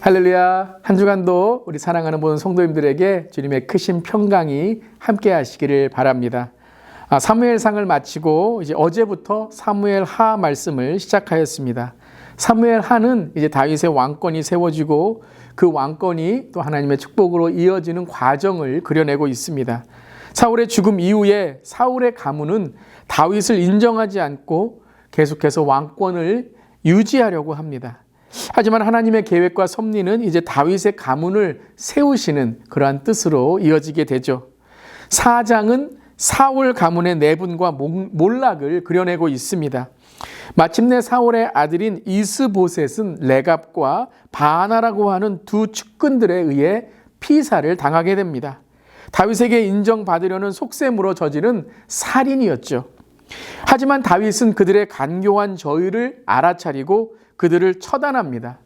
할렐루야. 한 주간도 우리 사랑하는 모든 성도님들에게 주님의 크신 평강이 함께 하시기를 바랍니다. 사무엘상을 마치고 이제 어제부터 사무엘 하 말씀을 시작하였습니다. 사무엘 하는 이제 다윗의 왕권이 세워지고 그 왕권이 또 하나님의 축복으로 이어지는 과정을 그려내고 있습니다. 사울의 죽음 이후에 사울의 가문은 다윗을 인정하지 않고 계속해서 왕권을 유지하려고 합니다. 하지만 하나님의 계획과 섭리는 이제 다윗의 가문을 세우시는 그러한 뜻으로 이어지게 되죠. 4장은 사울 가문의 내분과 몰락을 그려내고 있습니다. 마침내 사울의 아들인 이스보셋은 레갑과 바나라고 하는 두 측근들에 의해 피살을 당하게 됩니다. 다윗에게 인정받으려는 속셈으로 저지른 살인이었죠. 하지만 다윗은 그들의 간교한 저희를 알아차리고 그들을 처단합니다.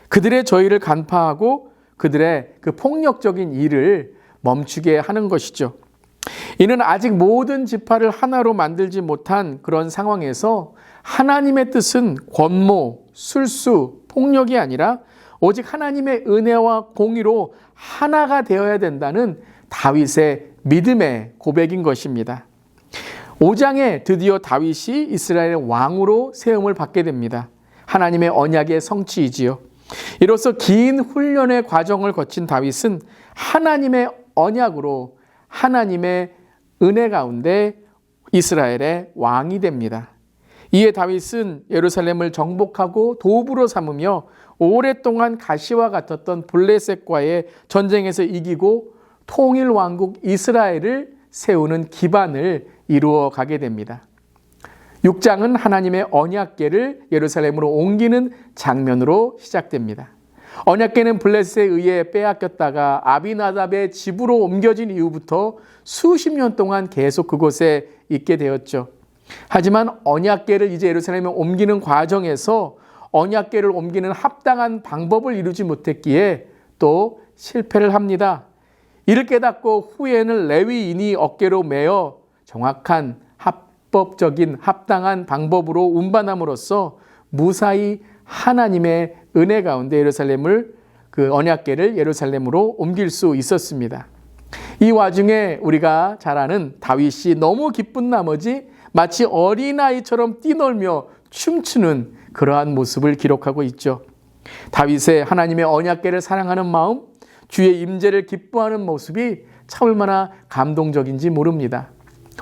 그들의 저희를 간파하고 그들의 그 폭력적인 일을 멈추게 하는 것이죠. 이는 아직 모든 지파를 하나로 만들지 못한 그런 상황에서 하나님의 뜻은 권모, 술수, 폭력이 아니라 오직 하나님의 은혜와 공의로 하나가 되어야 된다는 다윗의 믿음의 고백인 것입니다. 5장에 드디어 다윗이 이스라엘의 왕으로 세움을 받게 됩니다. 하나님의 언약의 성취이지요. 이로써 긴 훈련의 과정을 거친 다윗은 하나님의 언약으로 하나님의 은혜 가운데 이스라엘의 왕이 됩니다. 이에 다윗은 예루살렘을 정복하고 도읍으로 삼으며 오랫동안 가시와 같았던 블레셋과의 전쟁에서 이기고 통일 왕국 이스라엘을 세우는 기반을 이루어 가게 됩니다. 6장은 하나님의 언약궤를 예루살렘으로 옮기는 장면으로 시작됩니다. 언약궤는 블레셋에 의해 빼앗겼다가 아비나답의 집으로 옮겨진 이후부터 수십 년 동안 계속 그곳에 있게 되었죠. 하지만 언약궤를 이제 예루살렘에 옮기는 과정에서 언약궤를 옮기는 합당한 방법을 이루지 못했기에 또 실패를 합니다. 이를 깨닫고 후에는 레위인이 어깨로 메어 정확한 합법적인 합당한 방법으로 운반함으로써 무사히 하나님의 은혜 가운데 예루살렘을 그 언약궤를 예루살렘으로 옮길 수 있었습니다. 이 와중에 우리가 잘 아는 다윗이 너무 기쁜 나머지 마치 어린아이처럼 뛰놀며 춤추는 그러한 모습을 기록하고 있죠. 다윗의 하나님의 언약궤를 사랑하는 마음, 주의 임재를 기뻐하는 모습이 참 얼마나 감동적인지 모릅니다.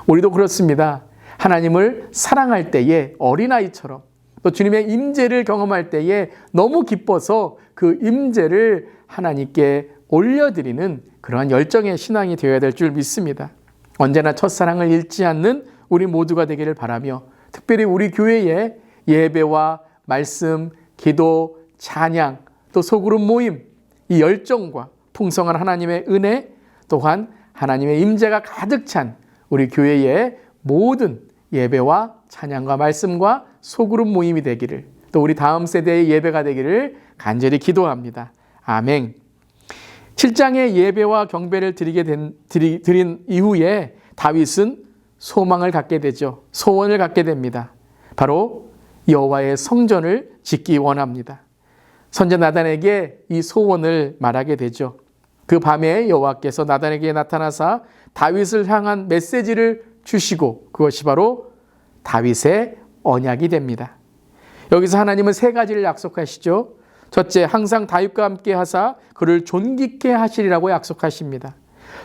우리도 그렇습니다. 하나님을 사랑할 때에 어린아이처럼 또 주님의 임재를 경험할 때에 너무 기뻐서 그 임재를 하나님께 올려드리는 그러한 열정의 신앙이 되어야 될 줄 믿습니다. 언제나 첫사랑을 잃지 않는 우리 모두가 되기를 바라며 특별히 우리 교회의 예배와 말씀, 기도, 찬양, 또 소그룹 모임 이 열정과 풍성한 하나님의 은혜 또한 하나님의 임재가 가득 찬 우리 교회의 모든 예배와 찬양과 말씀과 소그룹 모임이 되기를 또 우리 다음 세대의 예배가 되기를 간절히 기도합니다. 아멘. 7장의 예배와 경배를 드린 이후에 다윗은 소망을 갖게 되죠. 소원을 갖게 됩니다. 바로 여호와의 성전을 짓기 원합니다. 선지자 나단에게 이 소원을 말하게 되죠. 그 밤에 여호와께서 나단에게 나타나사 다윗을 향한 메시지를 주시고 그것이 바로 다윗의 언약이 됩니다. 여기서 하나님은 세 가지를 약속하시죠. 첫째, 항상 다윗과 함께 하사 그를 존귀케 하시리라고 약속하십니다.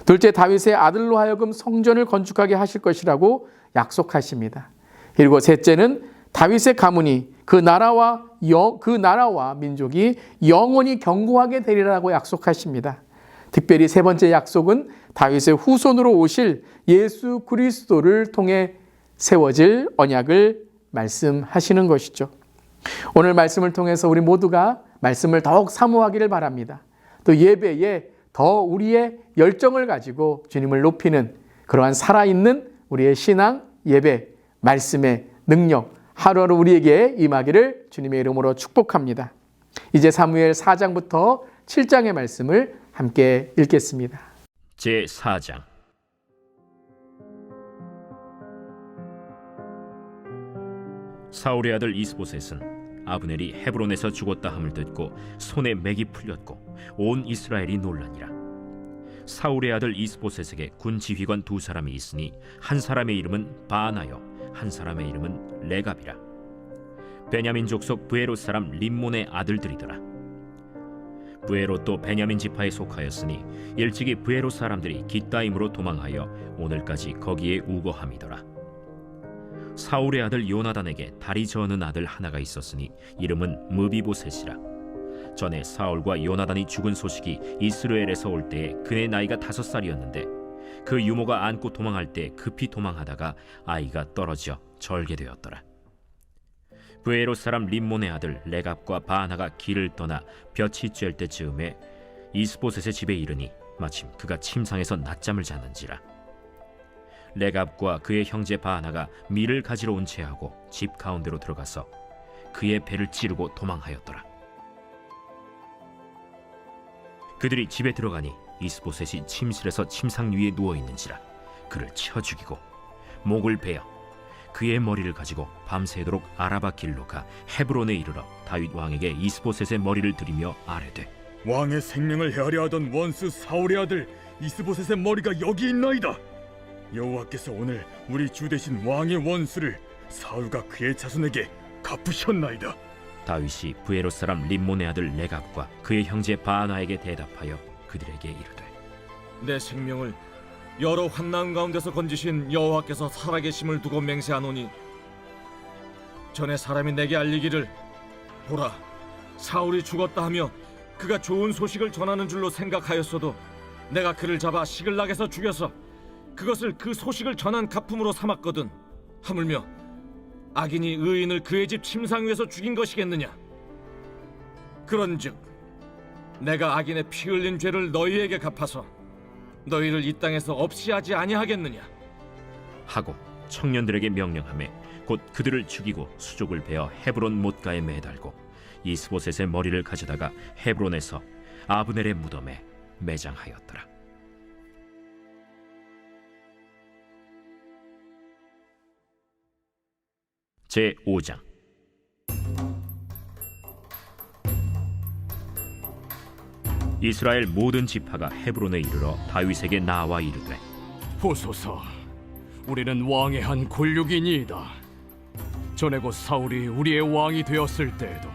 둘째, 다윗의 아들로 하여금 성전을 건축하게 하실 것이라고 약속하십니다. 그리고 셋째는 다윗의 가문이 그 나라와 민족이 영원히 견고하게 되리라고 약속하십니다. 특별히 세 번째 약속은 다윗의 후손으로 오실 예수 그리스도를 통해 세워질 언약을 말씀하시는 것이죠. 오늘 말씀을 통해서 우리 모두가 말씀을 더욱 사모하기를 바랍니다. 또 예배에 더 우리의 열정을 가지고 주님을 높이는 그러한 살아있는 우리의 신앙, 예배, 말씀의 능력 하루하루 우리에게 임하기를 주님의 이름으로 축복합니다. 이제 사무엘 4장부터 7장의 말씀을 함께 읽겠습니다. 제4장 사울의 아들 이스보셋은 아브넬이 헤브론에서 죽었다 함을 듣고 손에 맥이 풀렸고 온 이스라엘이 놀라니라. 사울의 아들 이스보셋에게 군 지휘관 두 사람이 있으니 한 사람의 이름은 바나요 한 사람의 이름은 레갑이라. 베냐민 족속 브에롯 사람 림몬의 아들들이더라. 브에롯도 베냐민 지파에 속하였으니 일찍이 브에롯 사람들이 깃다임으로 도망하여 오늘까지 거기에 우거함이더라. 사울의 아들 요나단에게 다리 저는 아들 하나가 있었으니 이름은 무비보셋이라. 전에 사울과 요나단이 죽은 소식이 이스라엘에서 올 때에 그의 나이가 5살이었는데 그 유모가 안고 도망할 때 급히 도망하다가 아이가 떨어져 절게 되었더라. 브에롯 사람 림몬의 아들 레갑과 바나가 길을 떠나 볕이 쬐을 때쯤에 이스보셋의 집에 이르니 마침 그가 침상에서 낮잠을 자는지라. 레갑과 그의 형제 바나가 밀을 가지러 온 채하고 집 가운데로 들어가서 그의 배를 찌르고 도망하였더라. 그들이 집에 들어가니 이스보셋이 침실에서 침상 위에 누워 있는지라. 그를 쳐 죽이고 목을 베어 그의 머리를 가지고 밤새도록 아라바 길로 가 헤브론에 이르러 다윗 왕에게 이스보셋의 머리를 들이며 아뢰되, 왕의 생명을 헤아려 하던 원수 사울의 아들 이스보셋의 머리가 여기 있나이다. 여호와께서 오늘 우리 주 대신 왕의 원수를 사울과 그의 자손에게 갚으셨나이다. 다윗이 브에롯 사람 림몬의 아들 레갑과 그의 형제 바나에게 대답하여 그들에게 이르되, 내 생명을 여러 환난 가운데서 건지신 여호와께서 살아계심을 두고 맹세하노니 전에 사람이 내게 알리기를 보라 사울이 죽었다 하며 그가 좋은 소식을 전하는 줄로 생각하였어도 내가 그를 잡아 시글락에서 죽여서 그것을 그 소식을 전한 가품으로 삼았거든. 하물며 악인이 의인을 그의 집 침상 위에서 죽인 것이겠느냐. 그런즉 내가 악인의 피 흘린 죄를 너희에게 갚아서 너희를 이 땅에서 없이 하지 아니하겠느냐 하고 청년들에게 명령하매 곧 그들을 죽이고 수족을 베어 헤브론 못가에 매달고 이스보셋의 머리를 가져다가 헤브론에서 아브넬의 무덤에 매장하였더라. 제 5장. 이스라엘 모든 지파가 헤브론에 이르러 다윗에게 나와 이르되, 보소서, 우리는 왕의 한 골육이니이다. 전에 곧 사울이 우리의 왕이 되었을 때에도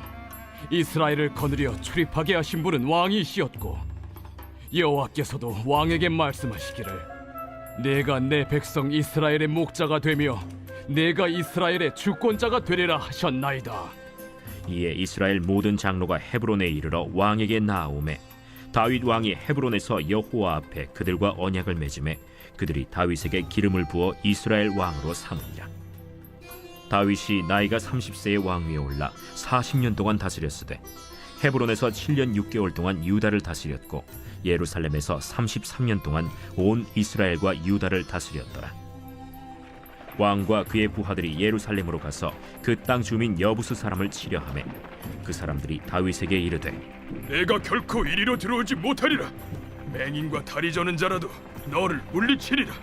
이스라엘을 거느려 출입하게 하신 분은 왕이시었고 여호와께서도 왕에게 말씀하시기를 내가 내 백성 이스라엘의 목자가 되며 내가 이스라엘의 주권자가 되리라 하셨나이다. 이에 이스라엘 모든 장로가 헤브론에 이르러 왕에게 나아오매 다윗 왕이 헤브론에서 여호와 앞에 그들과 언약을 맺음에 그들이 다윗에게 기름을 부어 이스라엘 왕으로 삼으니라. 다윗이 나이가 30세의 왕 위에 올라 40년 동안 다스렸으되 헤브론에서 7년 6개월 동안 유다를 다스렸고 예루살렘에서 33년 동안 온 이스라엘과 유다를 다스렸더라. 왕과 그의 부하들이 예루살렘으로 가서 그 땅 주민 여부수 사람을 치려하매 그 사람들이 다윗에게 이르되, 내가 결코 이리로 들어오지 못하리라. 맹인과 다리 저는 자라도 너를 물리치리라.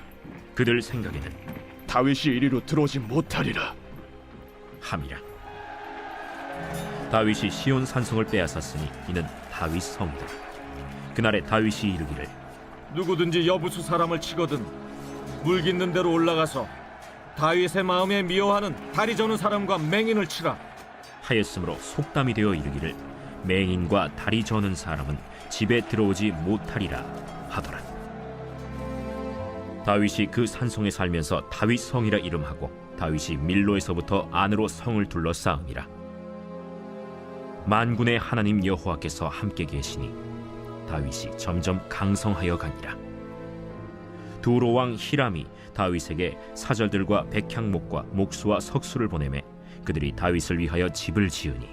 그들 생각에는 다윗이 이리로 들어오지 못하리라 함이라. 다윗이 시온 산성을 빼앗았으니 이는 다윗 성이다. 그날에 다윗이 이르기를, 누구든지 여부수 사람을 치거든 물 깃는 대로 올라가서 다윗의 마음에 미워하는 다리 저는 사람과 맹인을 치라 하였으므로 속담이 되어 이르기를 맹인과 다리 저는 사람은 집에 들어오지 못하리라 하더라. 다윗이 그 산성에 살면서 다윗 성이라 이름하고 다윗이 밀로에서부터 안으로 성을 둘러싸음이라. 만군의 하나님 여호와께서 함께 계시니 다윗이 점점 강성하여 가니라. 두로 왕 히람이 다윗에게 사절들과 백향목과 목수와 석수를 보내매 그들이 다윗을 위하여 집을 지으니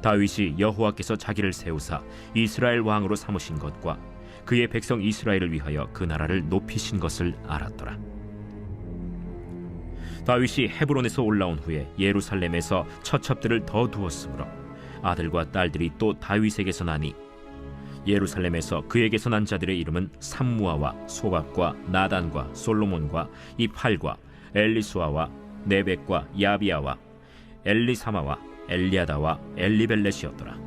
다윗이 여호와께서 자기를 세우사 이스라엘 왕으로 삼으신 것과 그의 백성 이스라엘을 위하여 그 나라를 높이신 것을 알았더라. 다윗이 헤브론에서 올라온 후에 예루살렘에서 처첩들을 더 두었으므로 아들과 딸들이 또 다윗에게서 나니 예루살렘에서 그에게서 난 자들의 이름은 삼무아와 소박과 나단과 솔로몬과 이팔과 엘리수아와 네벡과 야비아와 엘리사마와 엘리아다와 엘리벨렛이었더라.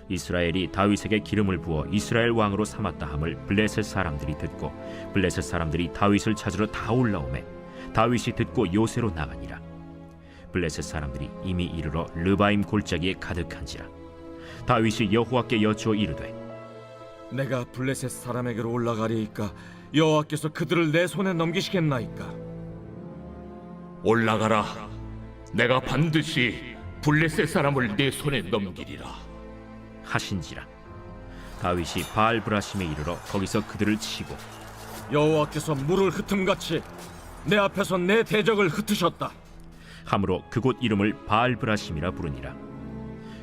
이스라엘이 다윗에게 기름을 부어 이스라엘 왕으로 삼았다 함을 블레셋 사람들이 듣고 블레셋 사람들이 다윗을 찾으러 다 올라오매 다윗이 듣고 요새로 나가니라. 블레셋 사람들이 이미 이르러 르바임 골짜기에 가득한지라. 다윗이 여호와께 여쭈어 이르되 내가 블레셋 사람에게로 올라가리이까 여호와께서 그들을 내 손에 넘기시겠나이까? 올라가라. 내가 반드시 블레셋 사람을 내 손에 넘기리라. 하신지라. 다윗이 바알브라심에 이르러 거기서 그들을 치고 여호와께서 물을 흩음같이 내 앞에서 내 대적을 흩으셨다. 함으로 그곳 이름을 바알브라심이라 부르니라.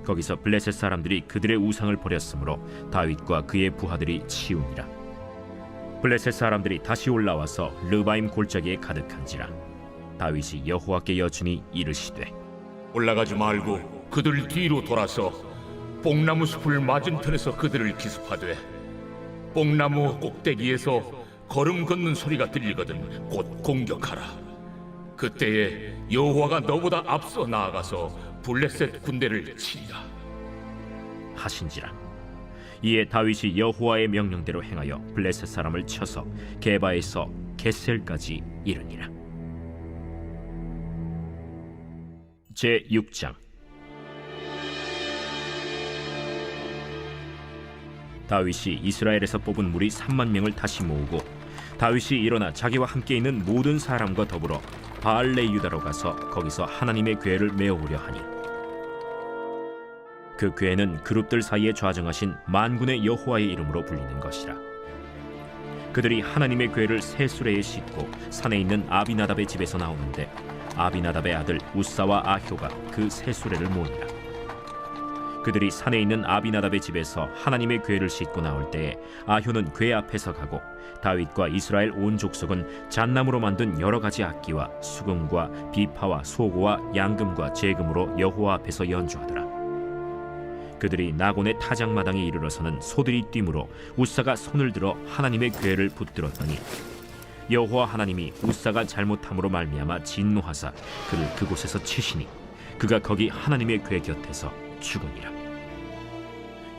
거기서 블레셋 사람들이 그들의 우상을 버렸으므로 다윗과 그의 부하들이 치우니라. 블레셋 사람들이 다시 올라와서 르바임 골짜기에 가득한지라. 다윗이 여호와께 여쭈니 이르시되 올라가지 말고 그들 뒤로 돌아서 뽕나무 숲을 맞은편에서 그들을 기습하되 뽕나무 꼭대기에서 걸음 걷는 소리가 들리거든 곧 공격하라. 그때에 여호와가 너보다 앞서 나아가서 블레셋 군대를 치리라. 하신지라. 이에 다윗이 여호와의 명령대로 행하여 블레셋 사람을 쳐서 게바에서 겟셀까지 이르니라. 제 6장. 다윗이 이스라엘에서 뽑은 무리 3만 명을 다시 모으고 다윗이 일어나 자기와 함께 있는 모든 사람과 더불어 바알레 유다로 가서 거기서 하나님의 궤를 메어오려 하니 그 궤는 그룹들 사이에 좌정하신 만군의 여호와의 이름으로 불리는 것이라. 그들이 하나님의 궤를 새 수레에 싣고 산에 있는 아비나답의 집에서 나오는데 아비나답의 아들 우사와 아효가 그 새 수레를 모으니라. 그들이 산에 있는 아비나답의 집에서 하나님의 궤를 싣고 나올 때에 아효는 궤 앞에서 가고 다윗과 이스라엘 온 족속은 잣나무로 만든 여러 가지 악기와 수금과 비파와 소고와 양금과 제금으로 여호와 앞에서 연주하더라. 그들이 나곤의 타작마당에 이르러서는 소들이 뛰므로 우사가 손을 들어 하나님의 궤를 붙들었더니 여호와 하나님이 우사가 잘못함으로 말미암아 진노하사 그를 그곳에서 치시니 그가 거기 하나님의 궤 곁에서 죽으니라.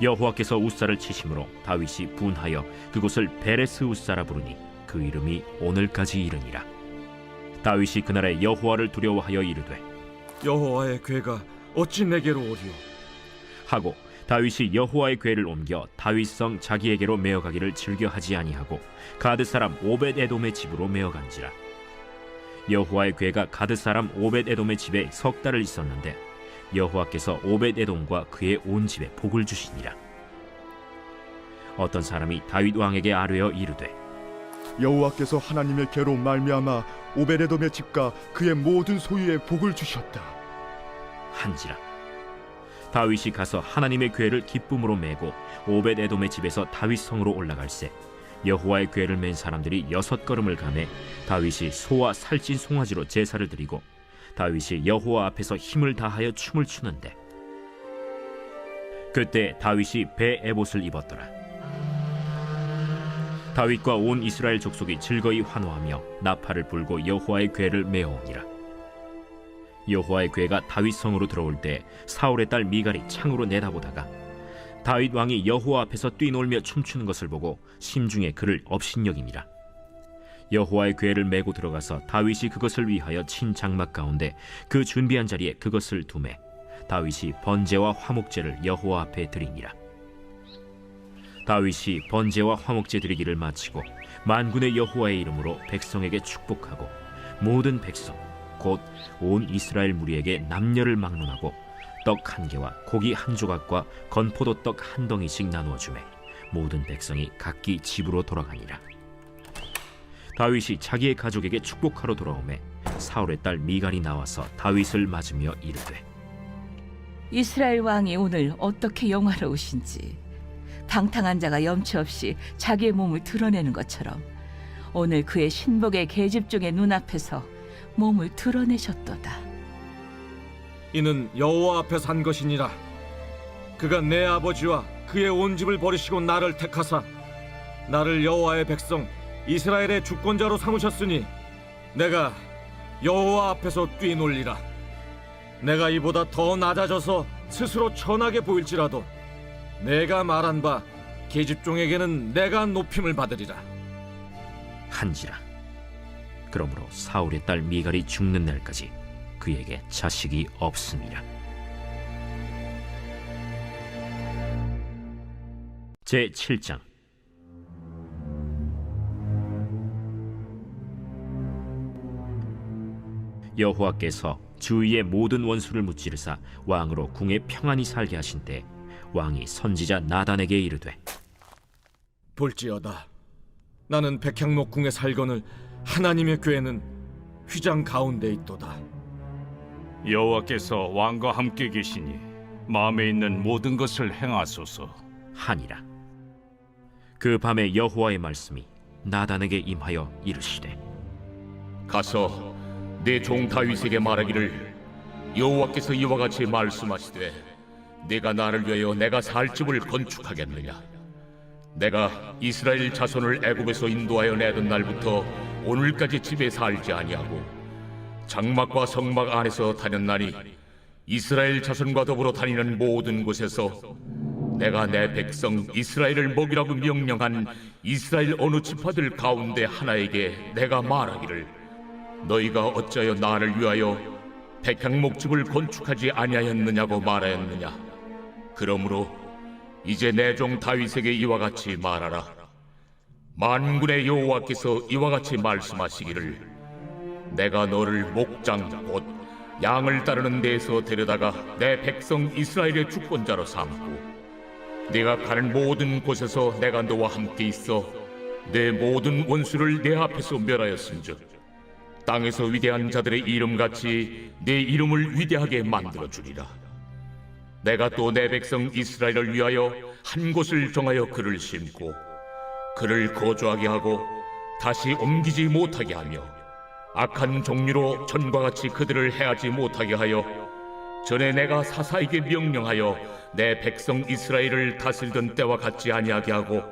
여호와께서 우사를 치심으로 다윗이 분하여 그곳을 베레스 우사라 부르니 그 이름이 오늘까지 이르니라. 다윗이 그날에 여호와를 두려워하여 이르되 여호와의 궤가 어찌 내게로 오리오? 하고 다윗이 여호와의 궤를 옮겨 다윗성 자기에게로 메어가기를 즐겨하지 아니하고 가드 사람 오벳 에돔의 집으로 메어간지라. 여호와의 궤가 가드 사람 오벳 에돔의 집에 석 달을 있었는데 여호와께서 오벳 에돔과 그의 온 집에 복을 주시니라. 어떤 사람이 다윗 왕에게 아뢰어 이르되 여호와께서 하나님의 궤로 말미암아 오베레돔의 집과 그의 모든 소유에 복을 주셨다 한지라. 다윗이 가서 하나님의 궤를 기쁨으로 메고 오벳 에돔의 집에서 다윗 성으로 올라갈새 여호와의 궤를 맨 사람들이 6걸음을 가매 다윗이 소와 살찐 송아지로 제사를 드리고 다윗이 여호와 앞에서 힘을 다하여 춤을 추는데 그때 다윗이 배 에봇을 입었더라. 다윗과 온 이스라엘 족속이 즐거이 환호하며 나팔을 불고 여호와의 궤를 메어오니라. 여호와의 궤가 다윗 성으로 들어올 때 사울의 딸 미갈이 창으로 내다보다가 다윗 왕이 여호와 앞에서 뛰놀며 춤추는 것을 보고 심중에 그를 업신여기니라. 여호와의 궤를 메고 들어가서 다윗이 그것을 위하여 친 장막 가운데 그 준비한 자리에 그것을 두매 다윗이 번제와 화목제를 여호와 앞에 드리니라. 다윗이 번제와 화목제 드리기를 마치고 만군의 여호와의 이름으로 백성에게 축복하고 모든 백성 곧 온 이스라엘 무리에게 남녀를 막론하고 떡 1개와 고기 1조각과 건포도 떡 1덩이씩 나누어 주매 모든 백성이 각기 집으로 돌아가니라. 다윗이 자기의 가족에게 축복하러 돌아오매 사울의 딸 미갈이 나와서 다윗을 맞으며 이르되 이스라엘 왕이 오늘 어떻게 영화로우신지 방탕한 자가 염치 없이 자기의 몸을 드러내는 것처럼 오늘 그의 신복의 계집종의 눈앞에서 몸을 드러내셨도다. 이는 여호와 앞에 산 것이니라. 그가 내 아버지와 그의 온 집을 버리시고 나를 택하사 나를 여호와의 백성 이스라엘의 주권자로 삼으셨으니 내가 여호와 앞에서 뛰놀리라. 내가 이보다 더 낮아져서 스스로 천하게 보일지라도 내가 말한 바 계집종에게는 내가 높임을 받으리라. 한지라. 그러므로 사울의 딸 미갈이 죽는 날까지 그에게 자식이 없음이라. 제 7장. 여호와께서 주위의 모든 원수를 무찌르사 왕으로 궁에 평안히 살게 하신 때 왕이 선지자 나단에게 이르되, 볼지어다, 나는 백향목궁에 살거늘 하나님의 궤는 휘장 가운데 있도다. 여호와께서 왕과 함께 계시니 마음에 있는 모든 것을 행하소서. 하니라. 그 밤에 여호와의 말씀이 나단에게 임하여 이르시되, 가서 내 종 다윗에게 말하기를 여호와께서 이와 같이 말씀하시되 내가 나를 위하여 내가 살 집을 건축하겠느냐. 내가 이스라엘 자손을 애굽에서 인도하여 내던 날부터 오늘까지 집에 살지 아니하고 장막과 성막 안에서 다녔나니 이스라엘 자손과 더불어 다니는 모든 곳에서 내가 내 백성 이스라엘을 먹이라고 명령한 이스라엘 어느 지파들 가운데 하나에게 내가 말하기를 너희가 어찌하여 나를 위하여 백향목집을 건축하지 아니하였느냐고 말하였느냐. 그러므로 이제 내 종 다윗에게 이와 같이 말하라. 만군의 여호와께서 이와 같이 말씀하시기를 내가 너를 목장 곧 양을 따르는 데에서 데려다가 내 백성 이스라엘의 주권자로 삼고 네가 가는 모든 곳에서 내가 너와 함께 있어 내 모든 원수를 내 앞에서 멸하였은즉 땅에서 위대한 자들의 이름같이 내 이름을 위대하게 만들어주리라. 내가 또 내 백성 이스라엘을 위하여 한 곳을 정하여 그를 심고 그를 거주하게 하고 다시 옮기지 못하게 하며 악한 종류로 전과 같이 그들을 해하지 못하게 하여 전에 내가 사사에게 명령하여 내 백성 이스라엘을 다스리던 때와 같지 아니하게 하고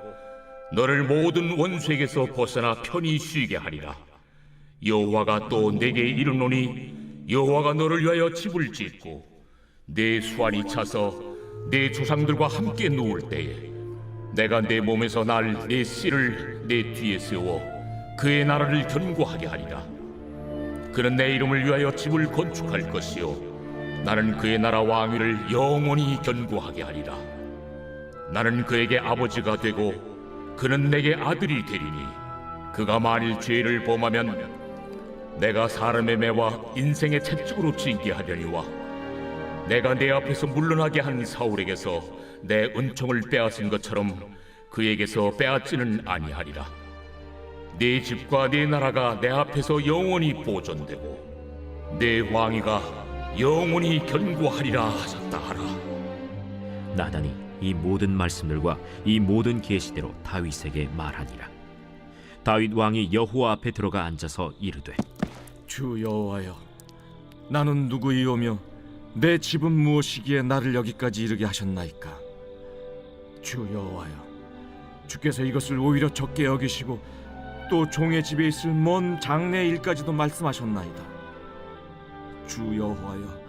너를 모든 원수에게서 벗어나 편히 쉬게 하리라. 여호와가 또 내게 이르노니 여호와가 너를 위하여 집을 짓고 내 수완이 차서 내 조상들과 함께 누울 때에 내가 내 몸에서 날 내 씨를 내 뒤에 세워 그의 나라를 견고하게 하리라. 그는 내 이름을 위하여 집을 건축할 것이요 나는 그의 나라 왕위를 영원히 견고하게 하리라. 나는 그에게 아버지가 되고 그는 내게 아들이 되리니 그가 만일 죄를 범하면 내가 사람의 매와 인생의 채찍으로 징계하려니와 내가 내 앞에서 물러나게 한 사울에게서 내 은총을 빼앗은 것처럼 그에게서 빼앗지는 아니하리라. 네 집과 네 나라가 내 앞에서 영원히 보존되고 내 왕위가 영원히 견고하리라 하셨다 하라. 나단이 이 모든 말씀들과 이 모든 계시대로 다윗에게 말하니라. 다윗 왕이 여호와 앞에 들어가 앉아서 이르되, 주 여호와여, 나는 누구이오며 내 집은 무엇이기에 나를 여기까지 이르게 하셨나이까. 주 여호와여, 주께서 이것을 오히려 적게 여기시고 또 종의 집에 있을 먼 장래 일까지도 말씀하셨나이다. 주 여호와여,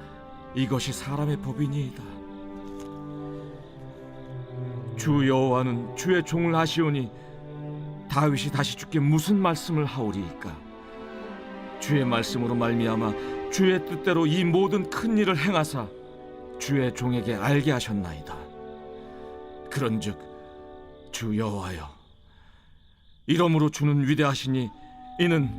이것이 사람의 법이니이다. 주 여호와는 주의 종을 아시오니 다윗이 다시 주께 무슨 말씀을 하오리이까. 주의 말씀으로 말미암아 주의 뜻대로 이 모든 큰 일을 행하사 주의 종에게 알게 하셨나이다. 그런즉 주 여호와여, 이러므로 주는 위대하시니 이는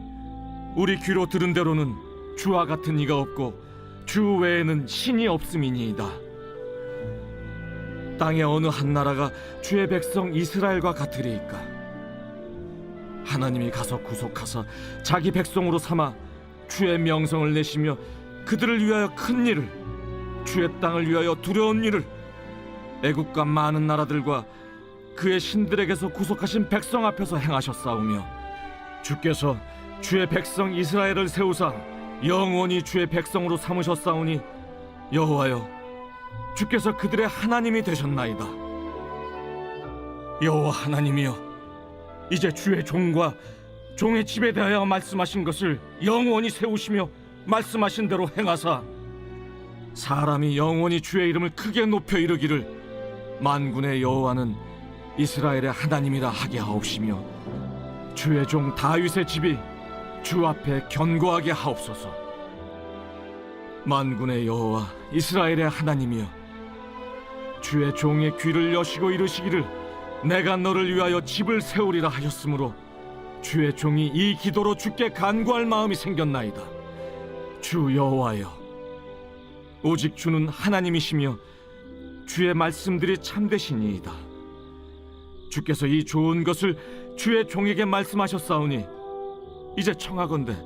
우리 귀로 들은 대로는 주와 같은 이가 없고 주 외에는 신이 없음이니이다. 땅의 어느 한 나라가 주의 백성 이스라엘과 같으리이까. 하나님이 가서 구속하사 자기 백성으로 삼아 주의 명성을 내시며 그들을 위하여 큰 일을, 주의 땅을 위하여 두려운 일을 애국과 많은 나라들과 그의 신들에게서 구속하신 백성 앞에서 행하셨사오며 주께서 주의 백성 이스라엘을 세우사 영원히 주의 백성으로 삼으셨사오니 여호와여, 주께서 그들의 하나님이 되셨나이다. 여호와 하나님이여, 이제 주의 종과 종의 집에 대하여 말씀하신 것을 영원히 세우시며 말씀하신 대로 행하사 사람이 영원히 주의 이름을 크게 높여 이르기를 만군의 여호와는 이스라엘의 하나님이라 하게 하옵시며 주의 종 다윗의 집이 주 앞에 견고하게 하옵소서. 만군의 여호와 이스라엘의 하나님이여, 주의 종의 귀를 여시고 이르시기를 내가 너를 위하여 집을 세우리라 하셨으므로 주의 종이 이 기도로 주께 간구할 마음이 생겼나이다. 주 여호와여, 오직 주는 하나님이시며 주의 말씀들이 참되시니이다. 주께서 이 좋은 것을 주의 종에게 말씀하셨사오니 이제 청하건대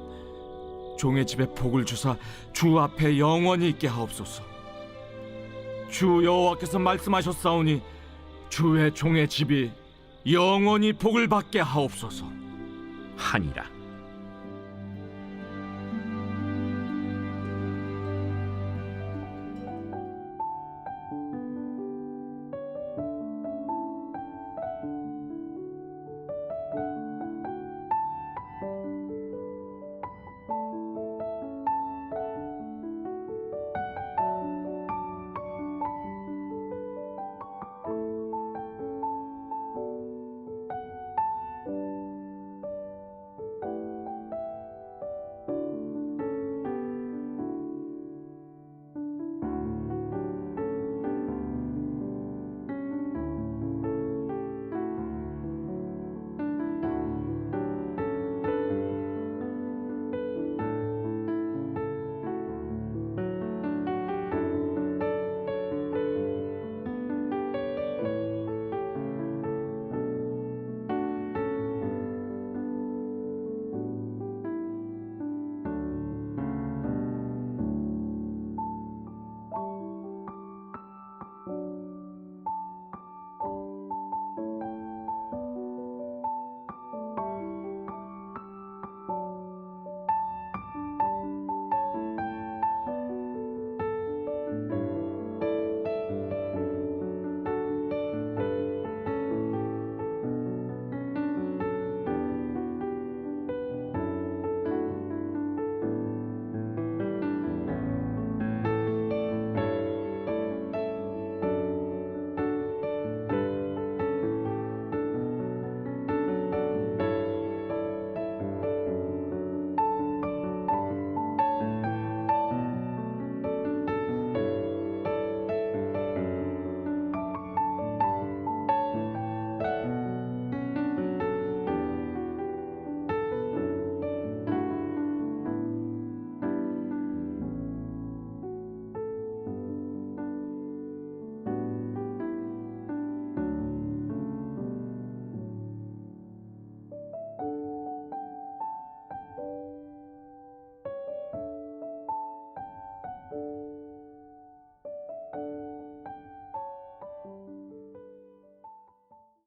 종의 집에 복을 주사 주 앞에 영원히 있게 하옵소서. 주 여호와께서 말씀하셨사오니 주의 종의 집이 영원히 복을 받게 하옵소서. 하니라.